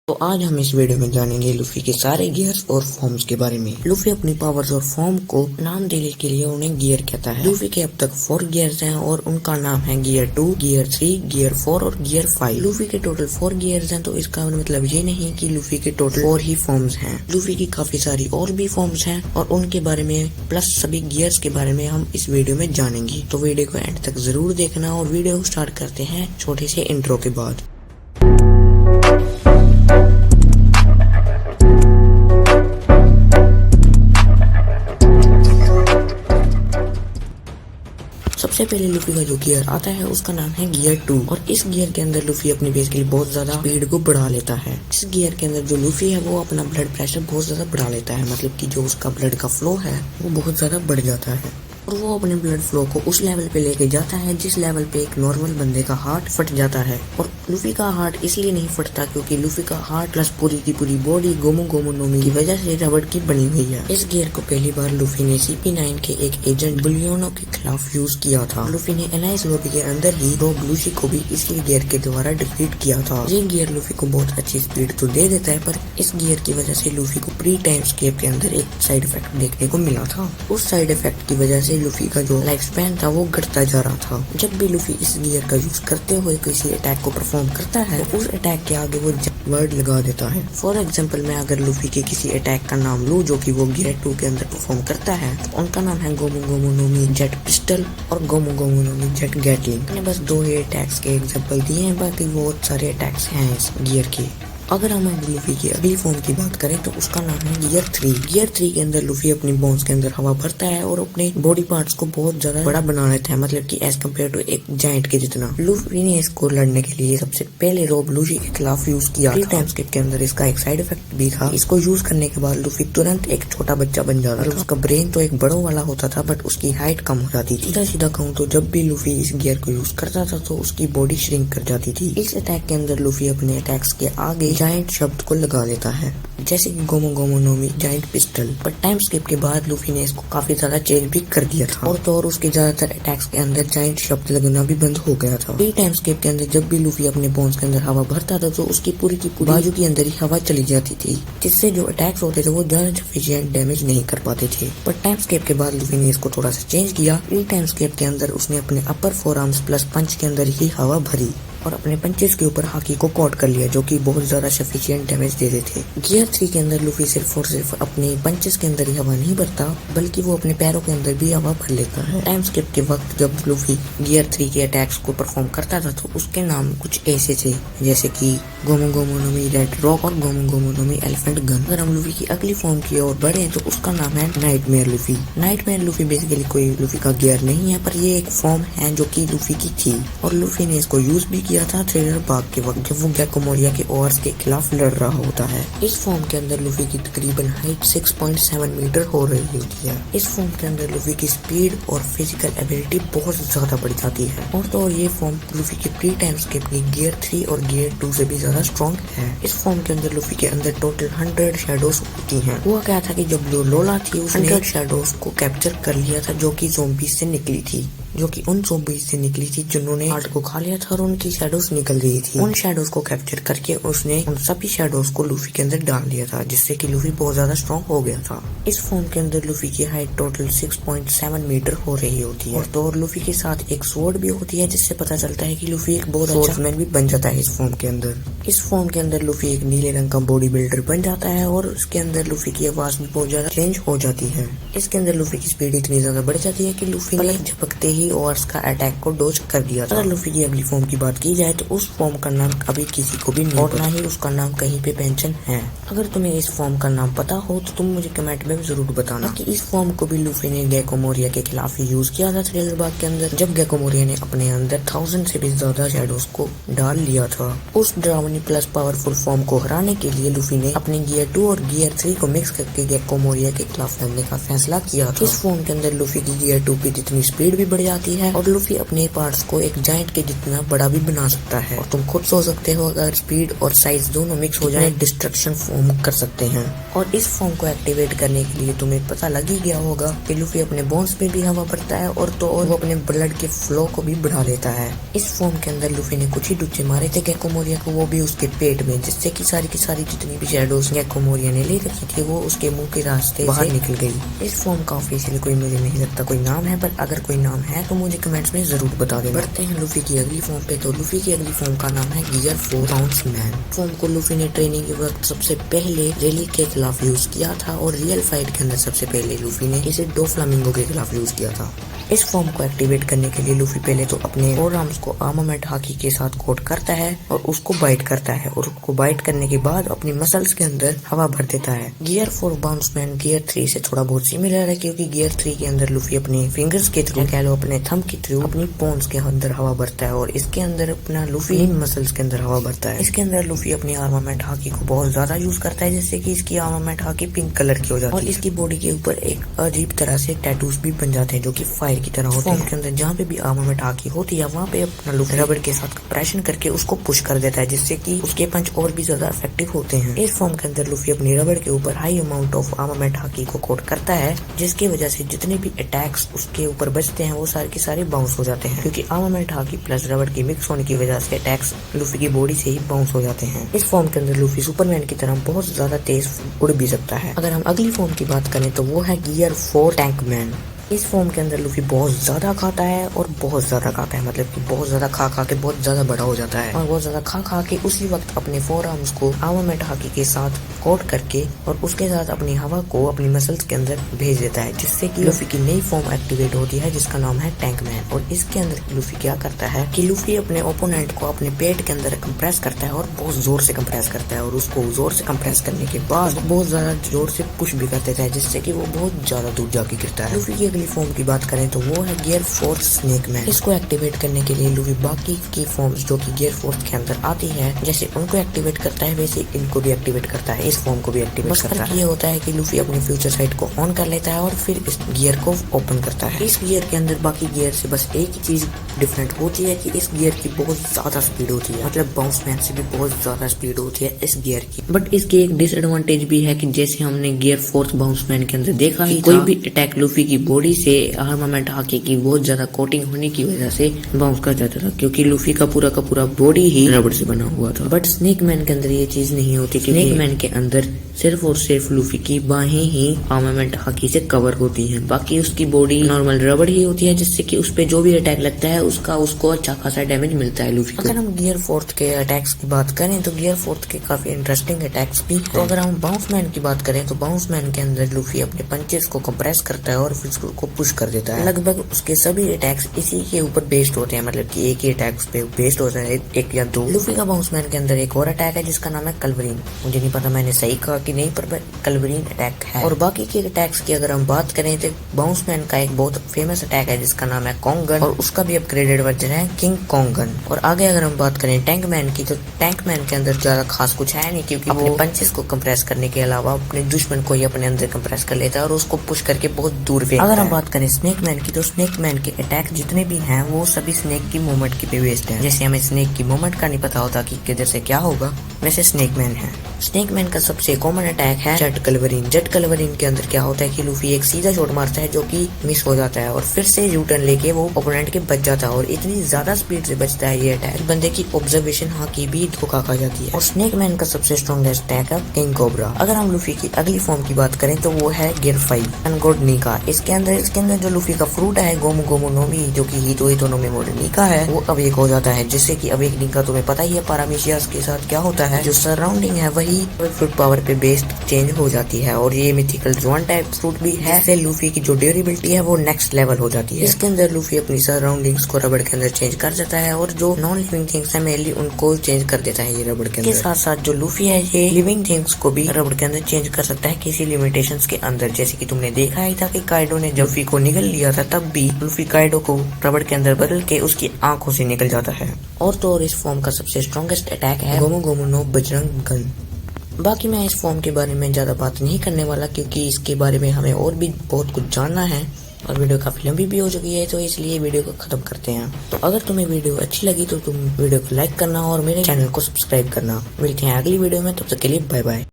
तो आज हम इस वीडियो में जानेंगे लूफी के सारे गियर्स और फॉर्म्स के बारे में। लूफी अपनी पावर्स और फॉर्म को नाम देने के लिए उन्हें गियर कहता है। लूफी के अब तक 4 गियर्स हैं और उनका नाम है गियर 2, गियर 3, गियर 4 और गियर 5। लूफी के टोटल 4 गियर्स हैं, तो इसका मतलब ये नहीं कि लूफी के टोटल 4 ही फॉर्म्स हैं। लूफी की काफी सारी और भी फॉर्म्स हैं और उनके बारे में प्लस सभी गियर्स के बारे में हम इस वीडियो में जानेंगे। तो वीडियो को एंड तक जरूर देखना और वीडियो स्टार्ट करते हैं छोटे से इंट्रो के बाद। सबसे पहले लूफी का जो गियर आता है उसका नाम है गियर 2 और इस गियर के अंदर लूफी अपनी बेसिकली बहुत ज्यादा स्पीड को बढ़ा लेता है। इस गियर के अंदर जो लूफी है वो अपना ब्लड प्रेशर बहुत ज्यादा बढ़ा लेता है, मतलब कि जो उसका ब्लड का फ्लो है वो बहुत ज्यादा बढ़ जाता है और वो अपने ब्लड फ्लो को उस लेवल पे लेके जाता है जिस लेवल पे एक नॉर्मल बंदे का हार्ट फट जाता है। और लूफी का हार्ट इसलिए नहीं फटता क्योंकि लूफी का हार्ट प्लस पूरी की पूरी बॉडी गोमो गोमो नोमी की वजह से रबड़ की बनी हुई है। इस गियर को पहली बार लूफी ने CP9 के एक एजेंट बुलियोनो के खिलाफ यूज किया था। लूफी ने एलाइस लॉबी के अंदर ही रॉब लूसी को भी इसी गियर के द्वारा डिफीट किया था। ये गियर लूफी को बहुत अच्छी स्पीड तो दे देता है, पर इस गियर की वजह से लूफी को प्री टाइम स्केप के अंदर एक साइड इफेक्ट देखने को मिला था। उस साइड इफेक्ट की वजह से लूफी का जो लाइफ स्पैन था वो घटता जा रहा था। जब भी लूफी इस गियर का यूज करते हुए किसी अटैक को परफॉर्म करता है तो उस अटैक के आगे वो वर्ड लगा देता है। फॉर एग्जाम्पल मैं अगर लूफी के किसी अटैक का नाम लूँ जो कि वो गियर 2 के अंदर परफॉर्म करता है तो उनका नाम है गोमो गोमो नोमी जेट पिस्टल और गोमो गोमो नोमी जेट गैटलिंग। मैंने बस 2 ही अटैक्स के एग्जाम्पल दिए हैं, बाकी बहुत सारे अटैक्स हैं इस गियर के। अगर हम लूफी की अगली फॉर्म की बात करें तो उसका नाम है गियर 3। गियर 3 के अंदर लूफी अपनी बोन्स के अंदर हवा भरता है और अपने बॉडी पार्ट्स को बहुत ज्यादा बड़ा बना लेता है, मतलब कि एज कम्पेयर टू एक जायंट के जितना। लूफी ने इसको लड़ने के लिए सबसे पहले रॉब लूसी के खिलाफ यूज किया था। टाइम स्किप के अंदर इसका एक साइड इफेक्ट भी था। इसको यूज करने के बाद लूफी तुरंत एक छोटा बच्चा बन जाता था। उसका ब्रेन तो एक बड़ों वाला होता था बट उसकी हाइट कम हो जाती थी। सीधा कहूँ तो जब भी लूफी इस गियर को यूज करता था तो उसकी बॉडी श्रिंक कर जाती थी। इस अटैक के अंदर लूफी अपने अटैक्स के आगे जायंट शब्द को लगा लेता है, जैसे कि गोमो गोमो नोमी जायंट पिस्टल। पर टाइम स्किप के बाद लूफी ने इसको काफी ज्यादा चेंज भी कर दिया था और तो और उसके ज्यादातर अटैक्स के अंदर जायंट शब्द लगना भी बंद हो गया था। टाइम स्किप के अंदर जब भी लूफी अपने बोन्स के अंदर हवा भरता था तो उसकी पूरी की पूरी बाजू के अंदर ही हवा चली जाती थी, जिससे जो अटैक्स होते थे वो ज्यादा सफिशिएंट डैमेज नहीं कर पाते थे। पर टाइम स्किप के बाद लूफी ने इसको थोड़ा सा चेंज किया। टाइम स्किप के अंदर उसने अपने अपर 4 आर्म्स प्लस पंच के अंदर ही हवा भरी और अपने पंचेस के ऊपर हाकी को कॉट कर लिया, जो कि बहुत ज्यादा सफिशिएंट डैमेज दे रहे थे। गियर 3 के अंदर लूफी सिर्फ और सिर्फ अपने पंचेस के अंदर ही हवा नहीं भरता बल्कि वो अपने पैरों के अंदर भी हवा भर लेता है। टाइम स्किप के वक्त जब लूफी गियर 3 के अटैक्स को परफॉर्म करता था तो उसके नाम कुछ ऐसे थे, जैसे कि गोमो गोमो नोमी रेड रॉक और गोमो गोमो नोमी एलिफेंट गन। अगर हम लूफी की अगली फॉर्म की ओर बढ़े तो उसका नाम है nightmare Luffy. Nightmare Luffy basically कोई लूफी का गियर नहीं है, पर ये एक फॉर्म है जो कि लूफी की थी और लूफी ने इसको यूज भी किया था थ्रिलर बाग के वक्त जब वो गेको मोरिया के ओवर्स के खिलाफ लड़ रहा होता है। इस फॉर्म के अंदर लूफी की तकरीबन हाइट 6.7 मीटर हो रही होती है। इस फॉर्म के अंदर लूफी की स्पीड और फिजिकल एबिलिटी बहुत ज्यादा बढ़ जाती है और तो और ये फॉर्म लूफी के प्री टाइम स्किप की गियर 3 और गियर 2 से भी ज्यादा स्ट्रॉन्ग है। इस फॉर्म के अंदर लूफी के अंदर टोटल 100 शैडोज होती हैं। हुआ क्या था कि जब लोला थी उसने 100 शैडोज को कैप्चर कर लिया था जो कि ज़ॉम्बीज से निकली थी, जो कि उन ज़ॉम्बीज से निकली थी जिन्होंने हार्ट को खा लिया था और उनकी शैडोज निकल रही थी। उन शैडोज को कैप्चर करके उसने उन सभी शैडोज को लूफी के अंदर डाल दिया था, जिससे कि लूफी बहुत ज्यादा स्ट्रॉन्ग हो गया था। इस फॉर्म के अंदर लूफी की हाइट टोटल 6.7 मीटर हो रही होती है और तो और लूफी के साथ एक स्वॉर्ड भी होती है, जिससे पता चलता है कि लूफी एक बहुत अच्छा स्वॉर्डमैन भी बन जाता है इस फॉर्म के अंदर। इस फॉर्म के अंदर लूफी एक नीले रंग का बॉडी बिल्डर बन जाता है और उसके अंदर लूफी की आवाज भी बहुत ज्यादा चेंज हो जाती है। इसके अंदर लूफी की स्पीड इतनी ज्यादा बढ़ जाती है कि लूफी ने झपकते ही ओवर्स का अटैक को डोज कर दिया था। अगर लूफी की अगली फॉर्म की बात की जाए तो उस फॉर्म का नाम अभी किसी को भी नहीं और ना ही उसका नाम कहीं पे मेंशन है। अगर तुम्हें इस फॉर्म का नाम पता हो तो तुम मुझे कमेंट में जरूर बताना कि इस फॉर्म को भी लूफी ने गेको मोरिया के खिलाफ ही यूज किया था थ्रिलर बाग के अंदर, जब गेको मोरिया ने अपने अंदर 1000 से भी ज्यादा शैडोज को डाल लिया था। उस ड्रावनी प्लस पावरफुल फॉर्म को हराने के लिए लूफी ने अपने गियर 2 और गियर 3 को मिक्स करके गेको मोरिया के खिलाफ लड़ने का फैसला किया था। इस फॉर्म के अंदर लूफी की गियर 2 की जितनी स्पीड भी बढ़ आती है और लूफी अपने पार्ट्स को एक जायंट के जितना बड़ा भी बना सकता है। और तुम खुद सोच सकते हो अगर स्पीड और साइज दोनों मिक्स हो जाए डिस्ट्रक्शन फॉर्म कर सकते हैं। और इस फॉर्म को एक्टिवेट करने के लिए तुम्हें पता लग ही गया होगा कि लूफी अपने बोन्स में भी हवा भरता है और तो और वो अपने ब्लड के फ्लो को भी बढ़ा लेता है। इस फॉर्म के अंदर लूफी ने कुछ ही डुच्चे मारे थे गेको मोरिया को, वो भी उसके पेट में, जिससे कि सारी की सारी जितनी भी शैडोज गेको मोरिया ने ले रखी थी वो उसके मुंह के रास्ते बाहर निकल गई। इस फॉर्म का ऑफिशियली कोई मुझे नहीं लगता कोई नाम है, पर अगर कोई नाम है तो मुझे कमेंट्स में जरूर बता देना। बढ़ते हैं लूफी की अगली फॉर्म पे। तो लूफी की अगली फॉर्म का नाम है गियर 4 बाउंसमैन। फॉर्म को लूफी ने ट्रेनिंग के वक्त सबसे पहले रेली के खिलाफ यूज किया था और रियल फाइट के अंदर सबसे पहले लूफी ने इसे डोफ्लामिंगो के खिलाफ यूज किया था। इस फॉर्म को एक्टिवेट करने के लिए लूफी पहले तो अपने फोर आर्म्स को आर्मामेंट हाकी के साथ कोट करता है और उसको बाइट करता है और उसको बाइट करने के बाद अपनी मसल्स के अंदर हवा भर देता है। गियर 4 बाउंसमैन गियर 3 से थोड़ा बहुत सिमिलर है, क्योंकि गियर 3 के अंदर लूफी अपने फिंगर्स के थ्रू, कह लो अपने थंब के थ्रू, अपनी बोन्स के अंदर हवा भरता है और इसके अंदर अपना लूफी मसल्स के अंदर हवा भरता है। इसके अंदर लूफी अपनी आर्मामेंट हाकी को बहुत ज्यादा यूज करता है, जिससे कि इसकी आर्मामेंट हाकी पिंक कलर की हो जाती है और इसकी बॉडी के ऊपर एक अजीब तरह से टैटूज भी बन जाते हैं जो कि फायर की तरह होते हैं। अंदर जहाँ पे भी आर्मामेंट हाकी होती है वहाँ पे अपना लूफी रबड़ के साथ कंप्रेशन करके उसको पुश कर देता है, जिससे कि उसके पंच और भी ज्यादा इफेक्टिव होते हैं। इस फॉर्म के अंदर लूफी अपनी रबड़ के ऊपर high amount of armament hockey को कोट करता है, जिसकी वजह से जितने भी अटैक्स उसके ऊपर बचते हैं वो सारे के सारे बाउंस हो जाते हैं, क्योंकि आर्मामेंट हाकी प्लस रबड़ की मिक्स होने की वजह से अटैक्स लूफी की बॉडी से ही बाउंस हो जाते हैं। इस फॉर्म के अंदर लूफी सुपरमैन की तरह बहुत ज्यादा तेज उड़ भी सकता है। अगर हम अगली फॉर्म की बात करें तो वो है गियर 4 टैंकमैन। इस फॉर्म के अंदर लूफी बहुत ज्यादा खाता है और बहुत ज्यादा खाता है, मतलब कि बहुत ज्यादा खा खा के बहुत ज्यादा बड़ा हो जाता है और बहुत ज्यादा खा खा के उसी वक्त अपने फोर आर्म्स को आर्मामेंट हाकी के साथ कोट करके और उसके साथ अपनी हवा को अपनी मसल्स के अंदर भेज देता है, जिससे कि लूफी की नई फॉर्म एक्टिवेट होती है जिसका नाम है टैंकमैन। और इसके अंदर लूफी क्या करता है कि लूफी अपने ओपोनेंट को अपने पेट के अंदर कंप्रेस करता है और बहुत जोर से कंप्रेस करता है और उसको जोर से कंप्रेस करने के बाद बहुत ज्यादा जोर से पुश भी कर देता है, जिससे कि वो बहुत ज्यादा दूर जाके गिरता है। लूफी की अगली फॉर्म की बात करें तो वो है गियर 4 स्नेकमैन। इसको एक्टिवेट करने के लिए लूफी बाकी की फॉर्म्स जो कि गियर 4 के अंदर आती है जैसे उनको एक्टिवेट करता है वैसे इनको भी एक्टिवेट करता है, इस फॉर्म को भी एक्टिवेट करता है। ये होता है कि लूफी अपनी फ्यूचर साइट को ऑन कर लेता है और फिर इस गियर को ओपन करता है। इस गियर के अंदर बाकी गियर से बस एक ही चीज डिफरेंट होती है कि इस गियर की बहुत ज्यादा स्पीड होती है, मतलब बाउंसमैन से भी बहुत ज्यादा स्पीड होती है इस गियर की। बट इसकी एक डिसएडवांटेज भी है कि जैसे हमने गियर 4 बाउंसमैन के अंदर देखा ही कोई भी अटैक लूफी की बॉडी से आर्मामेंट हाकी की बहुत ज्यादा कोटिंग होने की वजह से बाउंस कर जाता था, क्योंकि लूफी का पूरा बॉडी ही रबड़ से बना हुआ था। बट स्नेक मैन के अंदर ये चीज नहीं होती। स्नेक मैन के अंदर सिर्फ और सिर्फ लूफी की बाहें ही आर्मामेंट हाकी से कवर होती हैं, बाकी उसकी बॉडी नॉर्मल रबड़ ही होती है, जिससे कि उस पे जो भी अटैक लगता है उसको अच्छा खासा डैमेज मिलता है लूफी को। अगर हम गियर 4 के अटैक्स की बात करें तो गियर 4 के काफी इंटरेस्टिंग अटैक्स भी। तो अगर हम बाउंसमैन की बात करें तो बाउंसमैन के अंदर लूफी अपने पंचेस को कंप्रेस करता है और फिर उसको पुश कर देता है। लगभग उसके सभी अटैक्स इसी के ऊपर बेस्ड होते हैं, मतलब कि एक ही अटैक पे बेस्ड होता है, एक या दो। लूफी का बाउंसमैन के अंदर एक और अटैक है जिसका नाम है कल्वरीन। मुझे नहीं पता मैंने सही कहा कि नहीं, पर कल्वरीन अटैक है। और बाकी के अटैक्स की अगर हम बात करें तो बाउंसमैन का एक बहुत फेमस अटैक है जिसका नाम है कॉन्गन और उसका भी अपग्रेडेड वर्जन है किंग कॉन्गन। और आगे अगर हम बात करें टैंकमैन की तो टैंकमैन के अंदर ज्यादा खास कुछ है नहीं, क्योंकि अपने पंचेस को कंप्रेस करने के अलावा अपने दुश्मन को ही अपने अंदर कंप्रेस कर लेता है और उसको पुश करके बहुत दूर फेंकता है। अगर हम बात करें स्नेक मैन की तो स्नेक मैन के अटैक जितने भी हैं वो सभी स्नेक की मूवमेंट की बेस्ड हैं। जैसे हमें स्नेक की मूवमेंट का नहीं पता होता कि किधर से क्या होगा, वैसे स्नेक मैन है। स्नेक मैन का सबसे कॉमन अटैक है जेट कल्वरीन। जेट कल्वरीन के अंदर क्या होता है कि लूफी एक सीधा शॉट मारता है जो कि मिस हो जाता है और फिर से यू टर्न लेके वो ओपोनेंट के बच जाता है और इतनी ज्यादा स्पीड से बचता है ये अटैक बंदे की ऑब्जर्वेशन की भी धोखा खा जाती है। और स्नेक मैन का सबसे स्ट्रॉन्गेस्ट अटैक है किंग कोबरा। अगर हम लूफी की अगली फॉर्म की बात करें तो वो है गियर 5 अनगोड नीका। इसके अंदर जो लूफी का फ्रूट है गोमू गोमू नोमी, जो कि हितो नोमी मोड नीका है, वो अब एक हो जाता है, जिससे कि अब एक नीका तुम्हें पता ही है पारामीशियास के साथ क्या होता है, जो सराउंडिंग है वही फ्रूट पावर पे बेस्ड चेंज हो जाती है। और ये मिथिकल जोन टाइप फ्रूट भी है, इससे लूफी की जो ड्यूरेबिलिटी है वो नेक्स्ट लेवल हो जाती है। इसके अंदर लूफी अपनी सराउंडिंग्स को रबड़ के अंदर चेंज कर देता है और जो नॉन लिविंग थिंग्स है मेनली उनको चेंज कर देता है ये रबड़ के अंदर। साथ साथ जो लूफी है ये लिविंग थिंग्स को भी रबड़ के अंदर चेंज कर सकता है किसी लिमिटेशंस के अंदर। जैसे कि तुमने देखा ही था कि काइडो ने जब लूफी को निगल लिया था तब भी लूफी काइडो को रबड़ के अंदर बदल के उसकी आंखों से निकल जाता है। और तो और इस फॉर्म का सबसे स्ट्रॉन्गेस्ट अटैक है गोमू गोमू नो बजरंग गन। बाकी मैं इस फॉर्म के बारे में ज्यादा बात नहीं करने वाला, क्योंकि इसके बारे में हमें और भी बहुत कुछ जानना है। और वीडियो काफी लंबी भी हो चुकी है, तो इसलिए वीडियो को खत्म करते हैं। तो अगर तुम्हें वीडियो अच्छी लगी तो तुम वीडियो को लाइक करना और मेरे चैनल को सब्सक्राइब करना। मिलते हैं अगली वीडियो में, तब तक के लिए बाय बाय।